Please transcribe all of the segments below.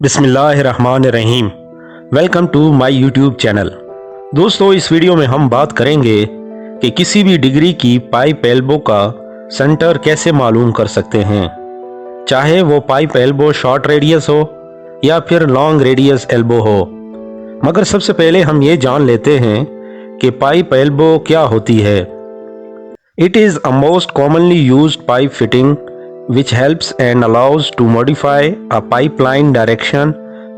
बिस्मिल्लाहिर्रहमानिर्रहीम। Welcome to my YouTube channel. दोस्तों, इस वीडियो में हम बात करेंगे कि किसी भी डिग्री की पाइप एल्बो का सेंटर कैसे मालूम कर सकते हैं, चाहे वो पाइप एल्बो शॉर्ट रेडियस हो या फिर लॉन्ग रेडियस एल्बो हो। मगर सबसे पहले हम ये जान लेते हैं कि पाइप एल्बो क्या होती है। It is a most commonly used pipe fitting which helps and allows to modify a pipeline direction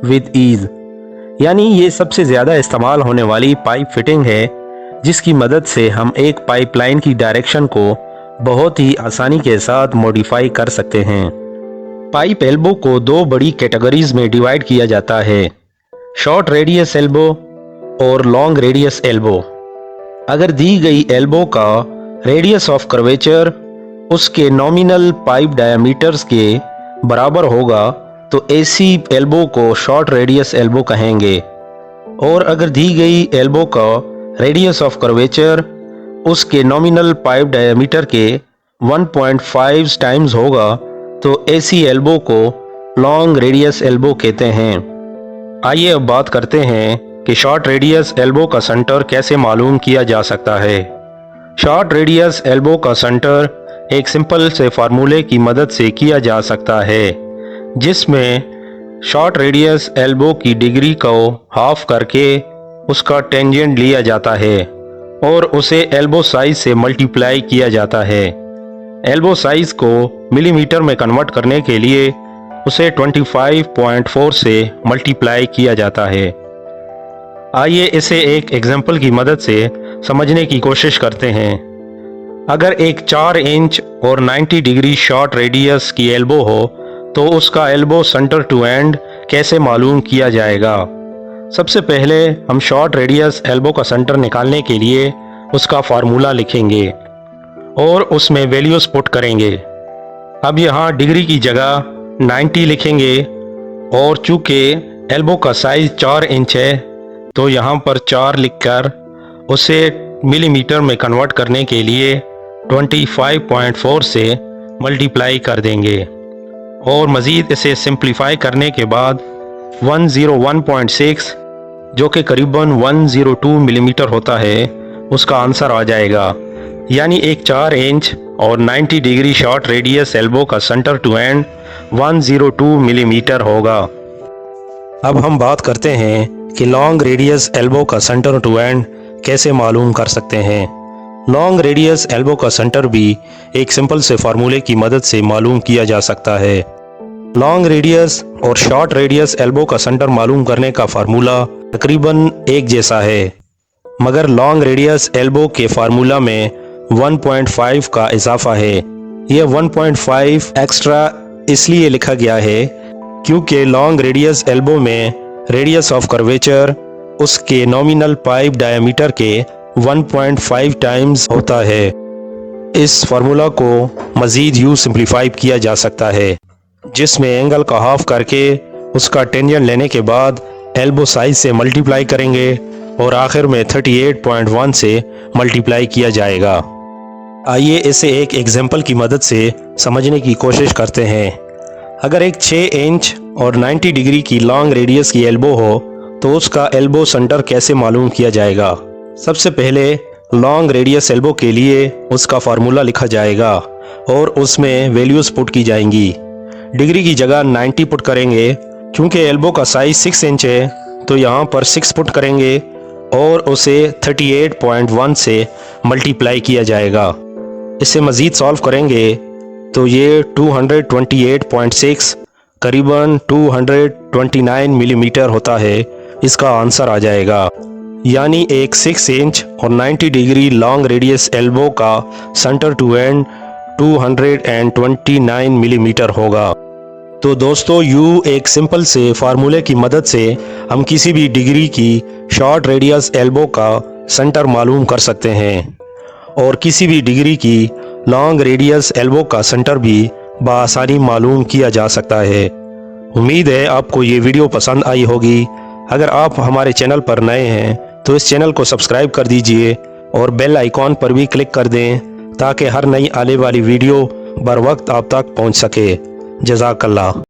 with ease। यानी ये सबसे ज़्यादा इस्तेमाल होने वाली पाइप फिटिंग है जिसकी मदद से हम एक पाइपलाइन की डायरेक्शन को बहुत ही आसानी के साथ मॉडिफाई कर सकते हैं। पाइप एल्बो को दो बड़ी कैटेगरीज में डिवाइड किया जाता है, शॉर्ट रेडियस एल्बो और लॉन्ग रेडियस एल्बो। अगर दी गई एल्बो का रेडियस ऑफ कर्वेचर उसके नॉमिनल पाइप डायमीटर्स के बराबर होगा तो ऐसी एल्बो को शॉर्ट रेडियस एल्बो कहेंगे, और अगर दी गई एल्बो का रेडियस ऑफ कर्वेचर उसके नॉमिनल पाइप डायमीटर के 1.5 टाइम्स होगा तो ऐसी एल्बो को लॉन्ग रेडियस एल्बो कहते हैं। आइए अब बात करते हैं कि शॉर्ट रेडियस एल्बो का सेंटर कैसे मालूम किया जा सकता है। शॉर्ट रेडियस एल्बो का सेंटर एक सिंपल से फार्मूले की मदद से किया जा सकता है, जिसमें शॉर्ट रेडियस एल्बो की डिग्री को हाफ करके उसका टेंजेंट लिया जाता है और उसे एल्बो साइज से मल्टीप्लाई किया जाता है। एल्बो साइज को मिलीमीटर में कन्वर्ट करने के लिए उसे 25.4 से मल्टीप्लाई किया जाता है। आइए इसे एक एग्जाम्पल की मदद से समझने की कोशिश करते हैं। अगर एक 4 इंच और 90 डिग्री शॉर्ट रेडियस की एल्बो हो तो उसका एल्बो सेंटर टू एंड कैसे मालूम किया जाएगा। सबसे पहले हम शॉर्ट रेडियस एल्बो का सेंटर निकालने के लिए उसका फार्मूला लिखेंगे और उसमें वैल्यूज पुट करेंगे। अब यहाँ डिग्री की जगह 90 लिखेंगे और चूँकि एल्बो का साइज 4 इंच है तो यहाँ पर 4 लिखकर उसे मिलीमीटर में कन्वर्ट करने के लिए 25.4 से मल्टीप्लाई कर देंगे और मज़ीद इसे सिंप्लीफाई करने के बाद 101.6 जो कि करीबन 102 मिलीमीटर होता है उसका आंसर आ जाएगा। यानी एक 4 इंच और 90 डिग्री शॉर्ट रेडियस एल्बो का सेंटर टू एंड 102 मिलीमीटर होगा। अब हम बात करते हैं कि लॉन्ग रेडियस एल्बो का सेंटर टू एंड कैसे मालूम कर सकते हैं। लॉन्ग रेडियस एल्बो का सेंटर भी एक सिंपल से फार्मूले की मदद से मालूम किया जा सकता है। लॉन्ग रेडियस और शॉर्ट रेडियस एल्बो का सेंटर मालूम करने का फार्मूला तकरीबन एक जैसा है, मगर लॉन्ग रेडियस एल्बो के फार्मूला में 1.5 का इजाफा है। यह 1.5 एक्स्ट्रा इसलिए लिखा गया है क्योंकि लॉन्ग रेडियस एल्बो में रेडियस ऑफ कर्वेचर उसके नॉमिनल पाइप डायमीटर के 1.5 टाइम्स होता है। इस फार्मूला को मज़ीद यूँ सिंप्लीफाई किया जा सकता है, जिसमें एंगल का हाफ करके उसका टेंजेंट लेने के बाद एल्बो साइज से मल्टीप्लाई करेंगे और आखिर में 38.1 से मल्टीप्लाई किया जाएगा। आइए इसे एक एग्जाम्पल की मदद से समझने की कोशिश करते हैं। अगर एक 6 इंच और 90 डिग्री की लॉन्ग रेडियस की एल्बो हो तो उसका एल्बो सेंटर कैसे मालूम किया जाएगा। सबसे पहले लॉन्ग रेडियस एल्बो के लिए उसका फार्मूला लिखा जाएगा और उसमें वैल्यूज पुट की जाएंगी। डिग्री की जगह 90 पुट करेंगे। क्योंकि एल्बो का साइज 6 इंच है तो यहाँ पर 6 पुट करेंगे और उसे 38.1 से मल्टीप्लाई किया जाएगा। इसे मज़ीद सॉल्व करेंगे तो ये 228.6 करीबन 229 मिलीमीटर होता है, इसका आंसर आ जाएगा। यानी एक 6 इंच और 90 डिग्री लॉन्ग रेडियस एल्बो का सेंटर टू एंड 229 मिलीमीटर होगा। तो दोस्तों, यूँ एक सिंपल से फार्मूले की मदद से हम किसी भी डिग्री की शॉर्ट रेडियस एल्बो का सेंटर मालूम कर सकते हैं और किसी भी डिग्री की लॉन्ग रेडियस एल्बो का सेंटर भी बआसानी मालूम किया जा सकता है। उम्मीद है आपको ये वीडियो पसंद आई होगी। अगर आप हमारे चैनल पर नए हैं तो इस चैनल को सब्सक्राइब कर दीजिए और बेल आइकॉन पर भी क्लिक कर दें ताकि हर नई आने वाली वीडियो बर वक्त आप तक पहुंच सके। जज़ाकल्लाह।